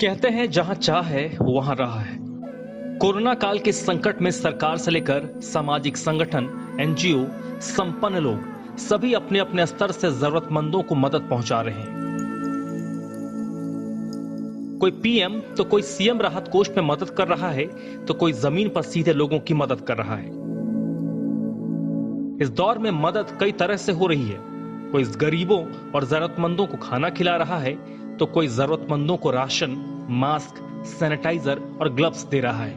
कहते हैं जहां चाह है वहां राह है। कोरोना काल के संकट में सरकार से लेकर सामाजिक संगठन, एनजीओ, संपन्न लोग सभी अपने अपने स्तर से जरूरतमंदों को मदद पहुंचा रहे हैं। कोई पीएम तो कोई सीएम राहत कोष में मदद कर रहा है, तो कोई जमीन पर सीधे लोगों की मदद कर रहा है। इस दौर में मदद कई तरह से हो रही है। कोई गरीबों और जरूरतमंदों को खाना खिला रहा है, तो कोई जरूरतमंदों को राशन, मास्क, सैनिटाइजर और ग्लव्स दे रहा है।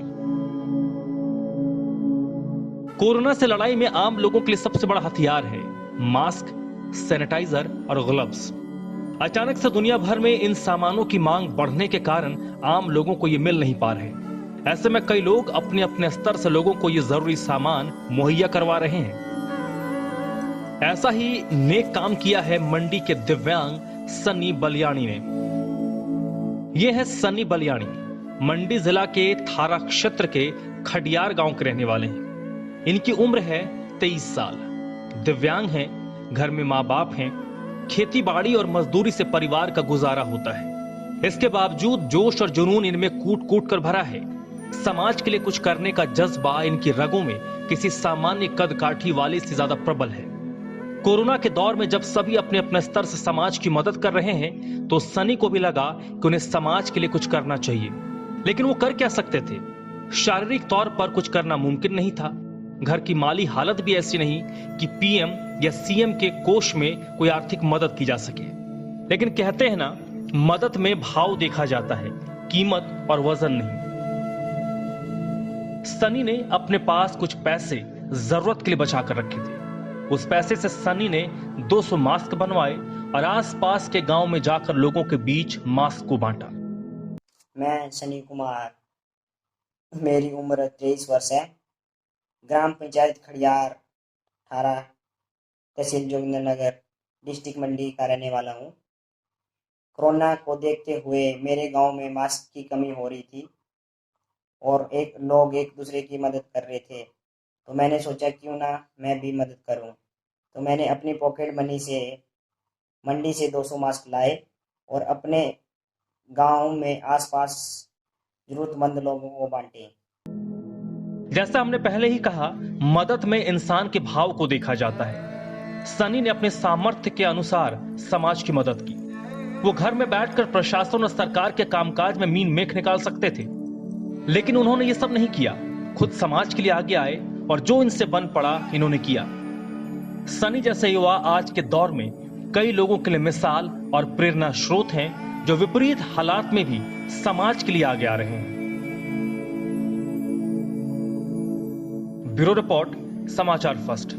कोरोना से लड़ाई में आम लोगों के लिए सबसे बड़ा हथियार है मास्क, सैनिटाइजर और ग्लव्स। अचानक से दुनिया भर में इन सामानों की मांग बढ़ने के कारण आम लोगों को ये मिल नहीं पा रहे। ऐसे में कई लोग अपने अपने स्तर से लोगों को ये जरूरी सामान मुहैया करवा रहे हैं। ऐसा ही नेक काम किया है मंडी के दिव्यांग सनी बलियानी ने। यह है सनी बलियानी, मंडी जिला के थारा क्षेत्र के खडियार गांव के रहने वाले हैं। इनकी उम्र है 23 साल। दिव्यांग हैं, घर में माँ बाप हैं, खेती बाड़ी और मजदूरी से परिवार का गुजारा होता है। इसके बावजूद जोश और जुनून इनमें कूट कूट कर भरा है। समाज के लिए कुछ करने का जज्बा इनकी रगों में किसी सामान्य कद काठी वाले से ज्यादा प्रबल है। कोरोना के दौर में जब सभी अपने अपने स्तर से समाज की मदद कर रहे हैं, तो सनी को भी लगा कि उन्हें समाज के लिए कुछ करना चाहिए। लेकिन वो कर क्या सकते थे? शारीरिक तौर पर कुछ करना मुमकिन नहीं था। घर की माली हालत भी ऐसी नहीं कि पीएम या सीएम के कोष में कोई आर्थिक मदद की जा सके। लेकिन कहते हैं ना, मदद में भाव देखा जाता है, कीमत और वजन नहीं। सनी ने अपने पास कुछ पैसे जरूरत के लिए बचा कर रखे थे। उस पैसे से सनी ने 200 मास्क बनवाए और आसपास के गांव में जाकर लोगों के बीच मास्क को बांटा। मैं सनी कुमार, मेरी उम्र 23 वर्ष है। ग्राम पंचायत खडियार, थारा, तहसील जोगिंद्रनगर, डिस्ट्रिक्ट मंडी का रहने वाला हूँ। कोरोना को देखते हुए मेरे गांव में मास्क की कमी हो रही थी और लोग एक दूसरे की मदद कर रहे थे, तो मैंने सोचा क्यों ना मैं भी मदद करूं। तो मैंने अपनी पॉकेट मनी से मंडी से 200 मास्क लाए और अपने गांव में आसपास जरूरतमंद लोगों को बांटे। जैसा हमने पहले ही कहा, मदद में इंसान के भाव को देखा जाता है। सनी ने अपने सामर्थ्य के अनुसार समाज की मदद की। वो घर में बैठकर प्रशासन और सरकार के कामकाज में मीन मेख निकाल सकते थे, लेकिन उन्होंने ये सब नहीं किया। खुद समाज के लिए आगे आए और जो इनसे बन पड़ा इन्होंने किया। सनी जैसे युवा आज के दौर में कई लोगों के लिए मिसाल और प्रेरणा स्रोत हैं, जो विपरीत हालात में भी समाज के लिए आगे आ रहे हैं। ब्यूरो रिपोर्ट, समाचार फर्स्ट।